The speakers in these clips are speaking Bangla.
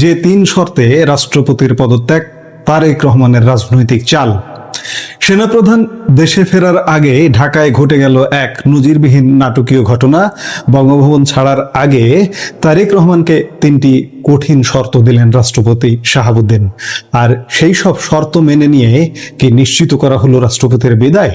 যে তিন শর্তে রাষ্ট্রপতির পদত্যাগ, তারেক রহমানের রাজনৈতিক চাল। সেনাপ্রধান দেশে ফেরার আগে ঢাকায় ঘটে গেল এক নজিরবিহীন নাটকীয় ঘটনা। বঙ্গভবন ছাড়ার আগে তারেক রহমানকে তিনটি কঠিন শর্ত দিলেন রাষ্ট্রপতি শাহাবুদ্দিন। আর সেই সব শর্ত মেনে নিয়ে কি নিশ্চিত করা হলো রাষ্ট্রপতির বিদায়?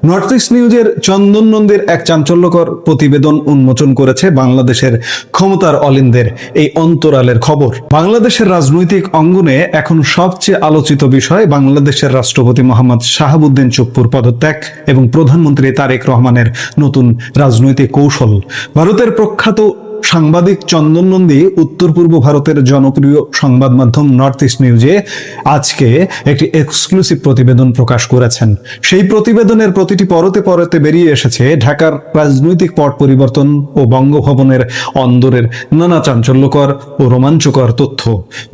নর্থ ইস্ট নিউজের চন্দন নন্দীর এক চাঞ্চল্যকর প্রতিবেদন উন্মোচন করেছে বাংলাদেশের ক্ষমতার অলিন্দের এই অন্তরালের খবর। বাংলাদেশের রাজনৈতিক অঙ্গনে এখন সবচেয়ে আলোচিত বিষয় বাংলাদেশের রাষ্ট্রপতি মোহাম্মদ শাহাবুদ্দিন চুপ্পুর পদত্যাগ এবং প্রধানমন্ত্রী তারেক রহমানের নতুন রাজনৈতিক কৌশল। ভারতের প্রখ্যাত সাংবাদিক চন্দন নন্দী উত্তর পূর্ব ভারতের জনপ্রিয় সংবাদ মাধ্যম নর্থ ইস্ট নিউজে আজকে একটি এক্সক্লুসিভ প্রতিবেদন প্রকাশ করেছেন। সেই প্রতিবেদনের প্রতিটি পরতে পরতে বেরিয়ে এসেছে ঢাকার রাজনৈতিক পট পরিবর্তন ও বঙ্গভবনের অন্দরের নানা চাঞ্চল্যকর ও রোমাঞ্চকর তথ্য।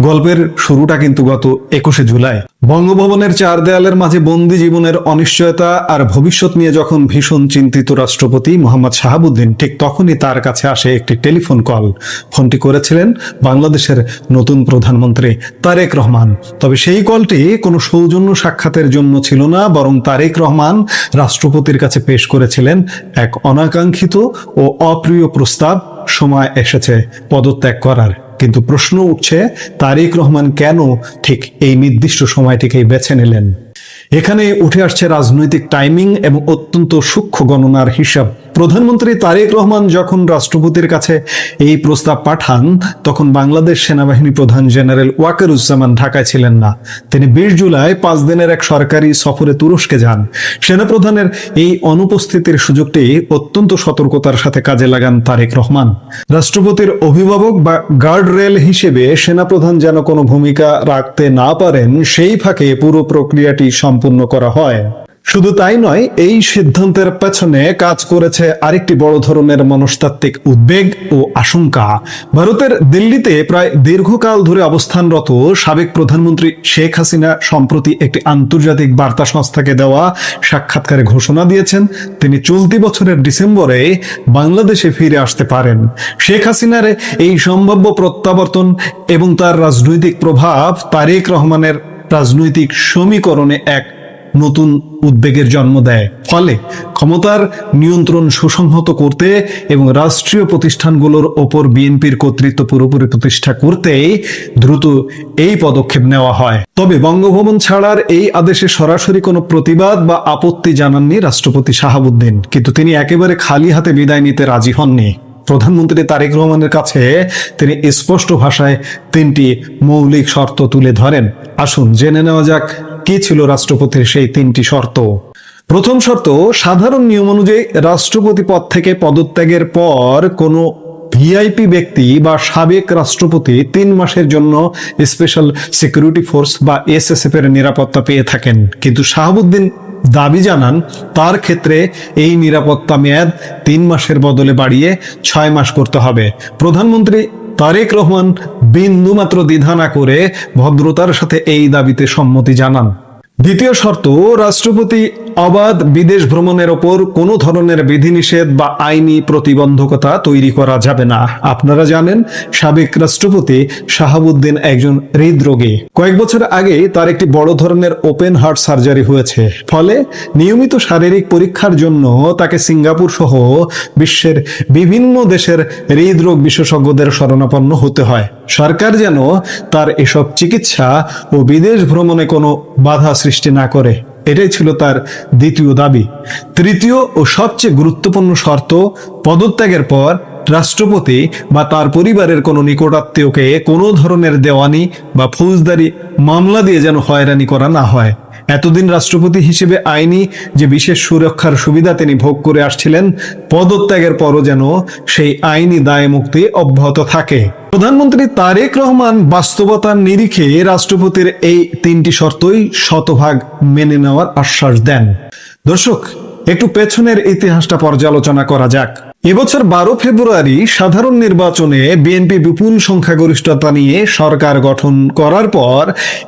গল্পের শুরুটা কিন্তু গত 21শে জুলাই। বঙ্গভবনের চার দেয়ালের মাঝে বন্দি জীবনের অনিশ্চয়তা আর ভবিষ্যৎ নিয়ে যখন ভীষণ চিন্তিত রাষ্ট্রপতি মোহাম্মদ শাহাবুদ্দিন, ঠিক তখনই তার কাছে আসে একটি টেলিফোন কল। ফোনটি করেছিলেন বাংলাদেশের নতুন প্রধানমন্ত্রী তারেক রহমান। তবে সেই কলটি কোনো সৌজন্য সাক্ষাতের জন্য ছিল না, বরং তারেক রহমান রাষ্ট্রপতির কাছে পেশ করেছিলেন এক অনাকাঙ্ক্ষিত ও অপ্রিয় প্রস্তাব। সময় এসেছে পদত্যাগ করার। কিন্তু প্রশ্ন উঠছে, তারেক রহমান কেন ঠিক এই নির্দিষ্ট সময়টিকেই বেছে নিলেন? এখানে উঠে আসছে রাজনৈতিক টাইমিং এবং অত্যন্ত সূক্ষ্ম গণনার হিসাব। প্রধানমন্ত্রী তারেক রহমান যখন রাষ্ট্রপতির কাছে এই প্রস্তাব পাঠান, তখন বাংলাদেশ সেনাবাহিনী প্রধান জেনারেল ওয়াকারুজ্জামান ঢাকায় ছিলেন না। তিনি 20 জুলাই 5 দিনের এক সরকারি সফরে তুরস্কে যান। সেনাপ্রধানের এই অনুপস্থিতির সুযোগটি অত্যন্ত সতর্কতার সাথে কাজে লাগান তারেক রহমান। রাষ্ট্রপতির অভিভাবক বা গার্ড রেল হিসেবে সেনাপ্রধান যেন কোনো ভূমিকা রাখতে না পারেন, সেই ফাঁকে পুরো প্রক্রিয়াটি সম্পূর্ণ করা হয়। শুধু তাই নয়, এই সিদ্ধান্তের পেছনে কাজ করেছে আরেকটি বড় ধরনের মনস্তাত্ত্বিক উদ্বেগ ও আশঙ্কা। ভারতের দিল্লিতে প্রায় দীর্ঘকাল ধরে অবস্থানরত সাবেক প্রধানমন্ত্রী শেখ হাসিনা সম্প্রতি একটি আন্তর্জাতিক বার্তা সংস্থাকে দেওয়া সাক্ষাৎকারে ঘোষণা দিয়েছেন তিনি চলতি বছরের ডিসেম্বরে বাংলাদেশে ফিরে আসতে পারেন। শেখ হাসিনার এই সম্ভাব্য প্রত্যাবর্তন এবং তার রাজনৈতিক প্রভাব তারেক রহমানের রাজনৈতিক সমীকরণে এক নতুন উদ্বেগের জন্ম দেয়। ফলে ক্ষমতার নিয়ন্ত্রণ সুসংহত করতে এবং রাষ্ট্রীয় প্রতিষ্ঠানগুলোর ওপর বিএনপির কর্তৃত্ব পুরোপুরি প্রতিষ্ঠা করতে দ্রুত এই পদক্ষেপ নেওয়া হয়। তবে বঙ্গভবন ছাড়ার এই আদেশে সরাসরি কোনো প্রতিবাদ বা আপত্তি জানাননি রাষ্ট্রপতি শাহাবুদ্দিন, কিন্তু তিনি একেবারে খালি হাতে বিদায় নিতে রাজি হননি। প্রধানমন্ত্রী তারেক রহমানের কাছে তিনি স্পষ্ট ভাষায় তিনটি মৌলিক শর্ত তুলে ধরেন। আসুন জেনে নেওয়া যাক কি ছিল রাষ্ট্রপতির সেই তিনটি শর্ত। প্রথম শর্ত, সাধারণ নিয়ম অনুযায়ী রাষ্ট্রপতি পদ থেকে পদত্যাগের পর কোনো ভিআইপি ব্যক্তি বা সাবেক রাষ্ট্রপতি 3 মাসের জন্য স্পেশাল সিকিউরিটি ফোর্স বা এসএসএফ এর নিরাপত্তা পেয়ে থাকেন। কিন্তু শাহাবুদ্দিন দাবি জানান তার ক্ষেত্রে এই নিরাপত্তা মেয়াদ 3 মাসের বদলে বাড়িয়ে 6 মাস করতে হবে। প্রধানমন্ত্রী তারেক রহমান বিন্দুমাত্র দ্বিধা না করে ভদ্রতার সাথে এই দাবিতে সম্মতি জানান। দ্বিতীয় শর্ত, রাষ্ট্রপতি অবাধ বিদেশ ভ্রমণের ওপর কোনো ধরনের বিধিনিষেধ বা আইনি প্রতিবন্ধকতা তৈরি করা যাবে না। আপনারা জানেন সাবেক রাষ্ট্রপতি শাহাবুদ্দিন একজন হৃদরোগী। কয়েক বছর আগে তার একটি বড় ধরনের ওপেন হার্ট সার্জারি হয়েছে। ফলে নিয়মিত শারীরিক পরীক্ষার জন্য তাকে সিঙ্গাপুর সহ বিশ্বের বিভিন্ন দেশের হৃদরোগ বিশেষজ্ঞদের শরণাপন্ন হতে হয়। সরকার যেন তার এসব চিকিৎসা ও বিদেশ ভ্রমণে কোনো বাধা সৃষ্টি না করে, এটাই ছিল তার দ্বিতীয় দাবি। তৃতীয় ও সবচেয়ে গুরুত্বপূর্ণ শর্ত, পদত্যাগের পর রাষ্ট্রপতি বা তার পরিবারের কোনো নিকটাত্মীয়কে কোনো ধরনের দেওয়ানি বা ফৌজদারি মামলা দিয়ে যেন হয়রানি করা না হয়। এতদিন রাষ্ট্রপতি হিসেবে আইনি যে বিশেষ সুরক্ষার সুবিধা তিনি ভোগ করে আসছিলেন, পদত্যাগের পরও যেন সেই আইনি দায় মুক্তি অব্যাহত থাকে। প্রধানমন্ত্রী তারেক রহমান বাস্তবতার নিরিখে রাষ্ট্রপতির এই তিনটি শর্তই শতভাগ মেনে নেওয়ার আশ্বাস দেন। দর্শক, একটু পেছনের ইতিহাসটা পর্যালোচনা করা যাক। এবছর 12 ফেব্রুয়ারি সাধারণ নির্বাচনে বিএনপি বিপুল সংখ্যাগরিষ্ঠতা নিয়ে সরকার গঠন করার পর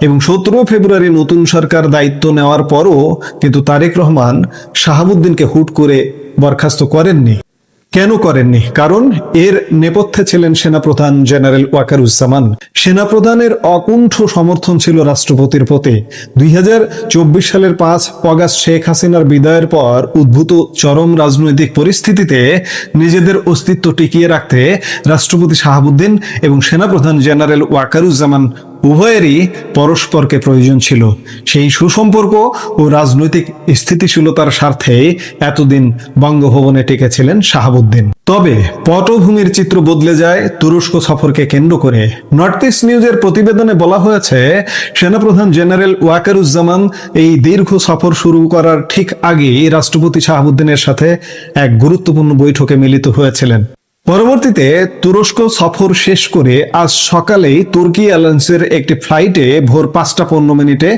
এবং 17 ফেব্রুয়ারি নতুন সরকার দায়িত্ব নেওয়ার পরও কিন্তু তারেক রহমান শাহাবুদ্দিনকে হুট করে বরখাস্ত করেননি। কেন করেননি? কারণ এর নেপথ্যে ছিলেন সেনাপ্রধান জেনারেল ওয়াকারুজ্জামান। সেনাপ্রধানের অকুণ্ঠ সমর্থন ছিল রাষ্ট্রপতির প্রতি। 2024 সালের 5 অগাস্ট শেখ হাসিনার বিদায়ের পর উদ্ভূত চরম রাজনৈতিক পরিস্থিতিতে নিজেদের অস্তিত্ব টিকিয়ে রাখতে রাষ্ট্রপতি শাহাবুদ্দিন এবং সেনাপ্রধান জেনারেল ওয়াকারুজ্জামান উভয়েরই পরস্পরকে প্রয়োজন ছিল। সেই সুসম্পর্ক ও রাজনৈতিক স্থিতিশীলতার স্বার্থে এতদিন বঙ্গভবনে টিকেছিলেন শাহাবুদ্দিন। তবে পটভূমির চিত্র বদলে যায় তুরস্ক সফরকে কেন্দ্র করে। নর্থ ইস্ট নিউজের প্রতিবেদনে বলা হয়েছে, সেনাপ্রধান জেনারেল ওয়াকারুজ্জামান এই দীর্ঘ সফর শুরু করার ঠিক আগেই রাষ্ট্রপতি শাহাবুদ্দিনের সাথে এক গুরুত্বপূর্ণ বৈঠকে মিলিত হয়েছিলেন। পরবর্তীতে তুরস্ক সফর শেষ করে আজ সকালেই তুর্কি এয়ারলাইন্সের একটি ফ্লাইটে ভোর 5টা 15 মিনিটে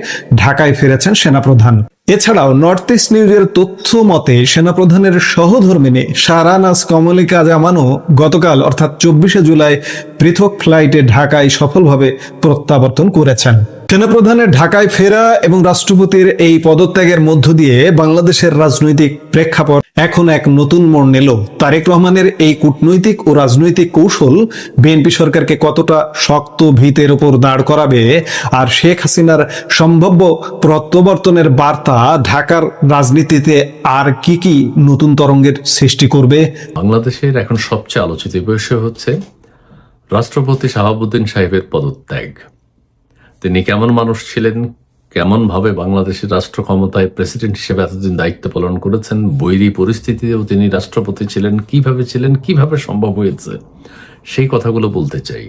ঢাকায় ফিরেছেন সেনাপ্রধান। এছাড়াও নর্থ ইস্ট নিউজের তথ্য মতে সেনাপ্রধানের সহধর্মিণী শাহরানাজ কমলিকা জামানও গতকাল অর্থাৎ 24শে জুলাই পৃথক ফ্লাইটে ঢাকায় সফলভাবে প্রত্যাবর্তন করেছেন। সেনাপ্রধানের ঢাকায় ফেরা এবং রাষ্ট্রপতির এই পদত্যাগের মধ্য দিয়ে বাংলাদেশের রাজনৈতিক প্রেক্ষাপট এখন এক নতুন মোড় নিল। তারেক রহমানের এই কূটনৈতিক ও রাজনৈতিক কৌশল বিএনপি সরকারকে কতটা শক্ত ভিতের উপর দাঁড় করাবে, আর শেখ হাসিনার সম্ভাব্য প্রত্যাবর্তনের বার্তা ঢাকার রাজনীতিতে আর কি কি নতুন তরঙ্গের সৃষ্টি করবে? বাংলাদেশের এখন সবচেয়ে আলোচিত বিষয় হচ্ছে রাষ্ট্রপতি শাহাবুদ্দিন সাহেবের পদত্যাগ। তিনি কেমন মানুষ ছিলেন, কেমন ভাবে বাংলাদেশের রাষ্ট্র ক্ষমতায় প্রেসিডেন্ট হিসেবে এতদিন দায়িত্ব পালন করেছেন, বৈরী পরিস্থিতিতেও তিনি রাষ্ট্রপতি ছিলেন, কিভাবে সম্ভব হয়েছে, সেই কথাগুলো বলতে চাই।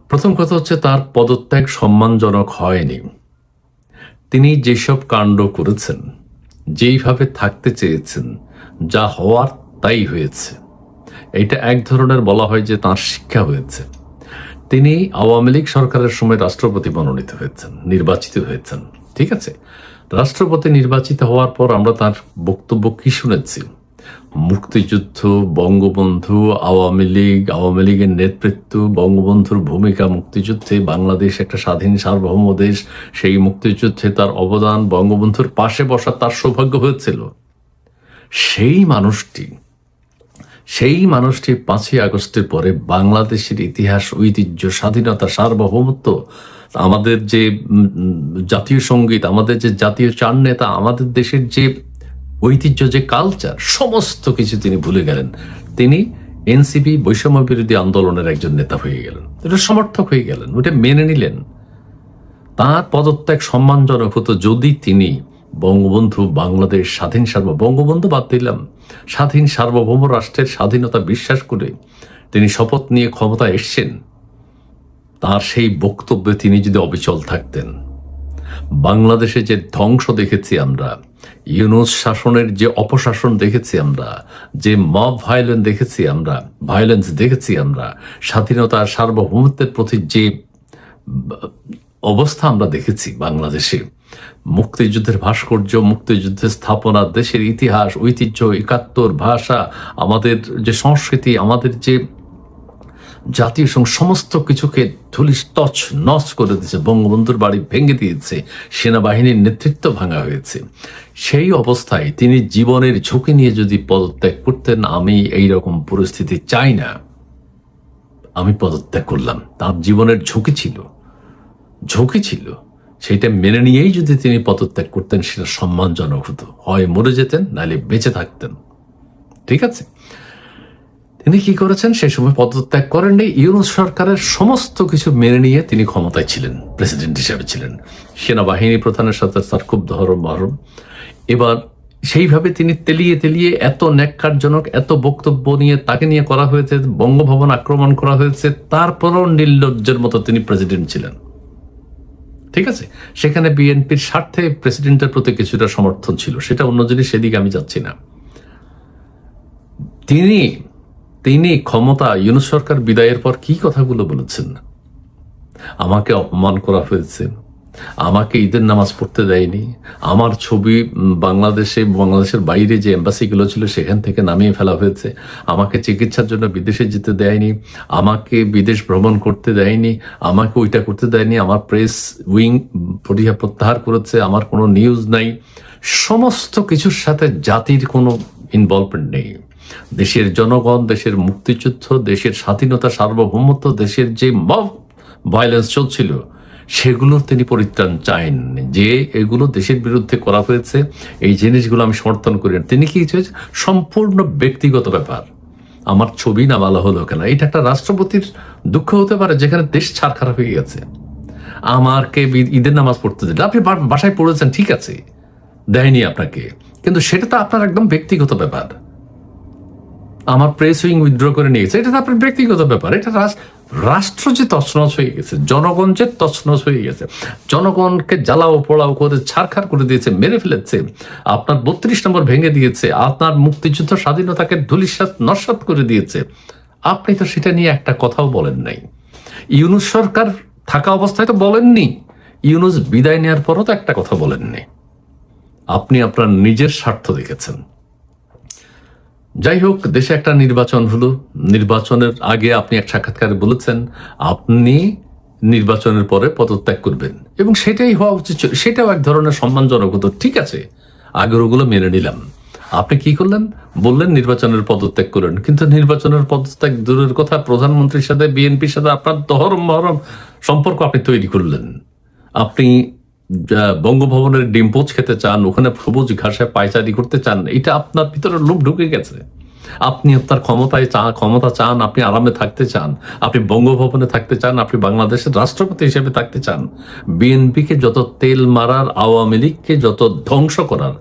প্রথম কথা হচ্ছে, তার পদত্যাগ সম্মানজনক হয়নি। তিনি যেসব কাণ্ড করেছেন, যেইভাবে থাকতে চেয়েছেন, যা হওয়ার তাই হয়েছে। এটা এক ধরনের বলা হয় যে তাঁর শিক্ষা হয়েছে। তিনি আওয়ামী লীগ সরকারের সময় রাষ্ট্রপতি মনোনীত হয়েছেন, নির্বাচিত হয়েছেন, ঠিক আছে। রাষ্ট্রপতি নির্বাচিত হওয়ার পর আমরা তার বক্তব্য কি শুনেছি? মুক্তিযুদ্ধ, বঙ্গবন্ধু, আওয়ামী লীগের নেতৃত্ব, বঙ্গবন্ধুর ভূমিকা মুক্তিযুদ্ধে, বাংলাদেশ একটা স্বাধীন সার্বভৌম দেশ, সেই মুক্তিযুদ্ধে তার অবদান, বঙ্গবন্ধুর পাশে বসা তার সৌভাগ্য হয়েছিল। সেই মানুষটি 5ই আগস্টের পরে বাংলাদেশের ইতিহাস, ঐতিহ্য, স্বাধীনতা, সার্বভৌমত্ব, আমাদের যে জাতীয় সঙ্গীত, আমাদের যে জাতীয় চার নেতা, আমাদের দেশের যে ঐতিহ্য, যে কালচার, সমস্ত কিছু তিনি ভুলে গেলেন। তিনি এনসিপি বৈষম্য বিরোধী আন্দোলনের একজন নেতা হয়ে গেলেন, এটা সমর্থক হয়ে গেলেন, ওটা মেনে নিলেন। তার পদত্যাগ সম্মানজনক হতো যদি তিনি বঙ্গবন্ধু, বাংলাদেশ স্বাধীন বঙ্গবন্ধু বাদ দিলাম, স্বাধীন সার্বভৌম রাষ্ট্রের স্বাধীনতা বিশ্বাস করে তিনি শপথ নিয়ে ক্ষমতায় এসছেন, তার সেই বক্তব্যে তিনি যদি অবিচল থাকতেন। বাংলাদেশে যে ধ্বংস দেখেছি আমরা, ইউনূস শাসনের যে অপশাসন দেখেছি আমরা, যে মব ভায়োলেন্স দেখেছি আমরা, স্বাধীনতা সার্বভৌমত্বের প্রতি যে অবস্থা আমরা দেখেছি বাংলাদেশে, মুক্তিযুদ্ধের ভাস্কর্য, মুক্তিযুদ্ধের স্থাপনা, দেশের ইতিহাস, ঐতিহ্য, ৭১ ভাষা, আমাদের যে সংস্কৃতি, আমাদের যে জাতীয় সমস্ত কিছুকে তছ নছ করে দিয়েছে, বঙ্গবন্ধুর বাড়ি ভেঙে দিয়েছে, সেনাবাহিনীর নেতৃত্ব ভাঙা হয়েছে। সেই অবস্থায় তিনি জীবনের ঝুঁকি নিয়ে যদি পদত্যাগ করতেন, আমি এইরকম পরিস্থিতি চাই না, আমি পদত্যাগ করলাম, তার জীবনের ঝুঁকি ছিল, সেটা মেনে নিয়েই যদি তিনি পদত্যাগ করতেন, সেটা সম্মানজনক হতো। হয় মরে যেতেন, নাহলে বেঁচে থাকতেন, ঠিক আছে। তিনি কি করেছেন? সেই সময় পদত্যাগ করেননি। ইউনূস সরকারের সমস্ত কিছু মেনে নিয়ে তিনি ক্ষমতায় ছিলেন, প্রেসিডেন্ট হিসেবে ছিলেন। সেনাবাহিনী প্রধানের সাথে তার খুব মহরম। এবার সেইভাবে তিনি তেলিয়ে এত ন্যাক্কারজনক, এত বক্তব্য নিয়ে তাকে নিয়ে করা হয়েছে, বঙ্গভবন আক্রমণ করা হয়েছে, তারপরও নির্লজ্জের মতো তিনি প্রেসিডেন্ট ছিলেন, ঠিক আছে। সেখানে বিএনপির স্বার্থে প্রেসিডেন্টের প্রতি কিছুটা সমর্থন ছিল, সেটা অন্য জিনিস, সেদিকে আমি যাচ্ছি না। তিনি ক্ষমতা, ইউনূস সরকার বিদায়ের পর কি কথাগুলো বলেছেন? আমাকে অপমান করা হয়েছে, আমাকে ঈদের নামাজ পড়তে দেয়নি, আমার ছবি বাংলাদেশের বাইরে যে এম্বাসিগুলো ছিল সেখান থেকে নামিয়ে ফেলা হয়েছে, আমাকে চিকিৎসার জন্য বিদেশে যেতে দেয়নি, আমাকে বিদেশ ভ্রমণ করতে দেয়নি, আমাকে ওইটা করতে দেয়নি, আমার প্রেস উইং প্রত্যাহার করেছে, আমার কোনো নিউজ নাই, সমস্ত কিছুর সাথে জাতির কোনো ইনভলভমেন্ট নেই। দেশের জনগণ, দেশের মুক্তিযুদ্ধ, দেশের স্বাধীনতা, সার্বভৌমত্ব, দেশের যে মব ভায়োলেন্স চলছিল সেগুলোর তিনি পরিত্রাণ চান, যে এগুলো দেশের বিরুদ্ধে করা হয়েছে, এই জিনিসগুলো আমি সমর্থন করি না। তিনি কি হয়েছে সম্পূর্ণ ব্যক্তিগত ব্যাপার, আমার ছবি না বলা হলো কেন, এটা একটা রাষ্ট্রপতির দুঃখ হতে পারে যেখানে দেশ ছাড় খারাপ হয়ে গেছে। আমাকে ঈদের নামাজ পড়তে দিলে আপনি বাসায় পড়েছেন, ঠিক আছে, দেয়নি আপনাকে, কিন্তু সেটা তো আপনার একদম ব্যক্তিগত ব্যাপার। আমার প্রেস উইং উইথড্র করে নিয়েছে, এটা তো আপনার ব্যক্তিগত ব্যাপার। এটা রাষ্ট্র যে তছনছ হয়ে গেছে, জনগণ যে তছনছ হয়ে গেছে, জনগণকে জ্বালাও পোড়াও করে ছাড়খাড় করে দিয়েছে, মেরে ফেলেছে, আপনার 32 নম্বর ভেঙে দিয়েছে, আপনার মুক্তিযুদ্ধ স্বাধীনতাকে ধূলিসাৎ নস্যাৎ করে দিয়েছে, আপনি তো সেটা নিয়ে একটা কথাও বলেন নাই। ইউনূস সরকার থাকা অবস্থায় তো বলেননি, ইউনূস বিদায় নেওয়ার পরও তো একটা কথা বলেননি। আপনি আপনার নিজের স্বার্থ দেখেছেন। যাই হোক, দেশে একটা নির্বাচন হলো, নির্বাচনের আগে আপনি এক সাক্ষাৎকারে বলেছেন আপনি নির্বাচনের পরে পদত্যাগ করবেন, এবং সেটাই হওয়া উচিত ছিল, সেটাও এক ধরনের সম্মানজনক হতো, ঠিক আছে, আগের ওগুলো মেনে নিলাম। আপনি কি করলেন, বললেন নির্বাচনের পদত্যাগ করেন, কিন্তু নির্বাচনের পদত্যাগ দূরের কথা, প্রধানমন্ত্রীর সাথে বিএনপির সাথে আপনার দহরম মহরম সম্পর্ক আপনি তৈরি করলেন। আপনি বঙ্গভবনের ডিম্পোজ খেতে চান, ওখানে সবুজ ঘাসে পায়চারি করতে চান, এটা আপনার ভিতরে লোভ ঢুকে গেছে। আপনি আপনার ক্ষমতা চান, আপনি আরামে থাকতে চান, আপনি বঙ্গভবনে থাকতে চান, আপনি বাংলাদেশের রাষ্ট্রপতি হিসেবে থাকতে চান। বিএনপিকে যত তেল মারার, আওয়ামী লীগকে যত ধ্বংস করার,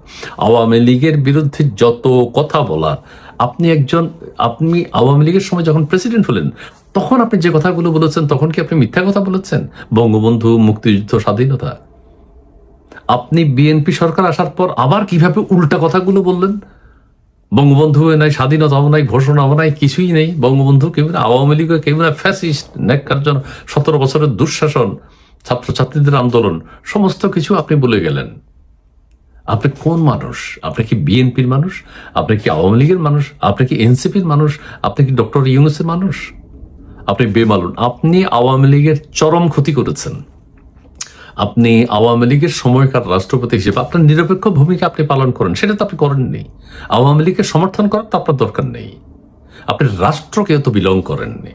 আওয়ামী লীগের বিরুদ্ধে যত কথা বলার, আপনি আওয়ামী লীগের সময় যখন প্রেসিডেন্ট হলেন তখন আপনি যে কথাগুলো বলেছেন, তখন কি আপনি মিথ্যা কথা বলেছেন? বঙ্গবন্ধু, মুক্তিযুদ্ধ, স্বাধীনতা। আপনি বিএনপি সরকার আসার পর আবার কিভাবে উল্টা কথাগুলো বললেন? বঙ্গবন্ধু নাই, স্বাধীনতাও নাই, ঘোষণাও নাই, কিছুই নেই। বঙ্গবন্ধু কেউ না, আওয়ামী লীগ কেউ না, ফ্যাসিস্ট, ন্যাক্কারজন, 17 বছরের দুঃশাসন, ছাত্রছাত্রীদের আন্দোলন, সমস্ত কিছু আপনি বলে গেলেন। আপনি কোন মানুষ? আপনি কি বিএনপির মানুষ? আপনি কি আওয়ামী লীগের মানুষ? আপনি কি এনসিপির মানুষ? আপনি কি ডক্টর ইউনূসের মানুষ? আপনি বেমালুন। আপনি আওয়ামী লীগের চরম ক্ষতি করেছেন। আপনি আওয়ামী লীগের সময়কার রাষ্ট্রপতি হিসেবে আপনার নিরপেক্ষ ভূমিকা আপনি পালন করেন, সেটা তো আপনি করেননি। আওয়ামী লীগের সমর্থন করার তো আপনার দরকার নেই। আপনি রাষ্ট্রকে তো বিলং করেননি।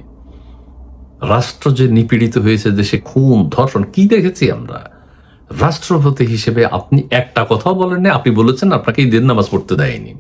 রাষ্ট্র যে নিপীড়িত হয়েছে, দেশে খুন, ধর্ষণ, কি দেখেছি আমরা। রাষ্ট্রপতি হিসেবে আপনি একটা কথাও বলেননি। আপনি বলেছেন আপনাকে ঈদের নামাজ পড়তে দেয়নি।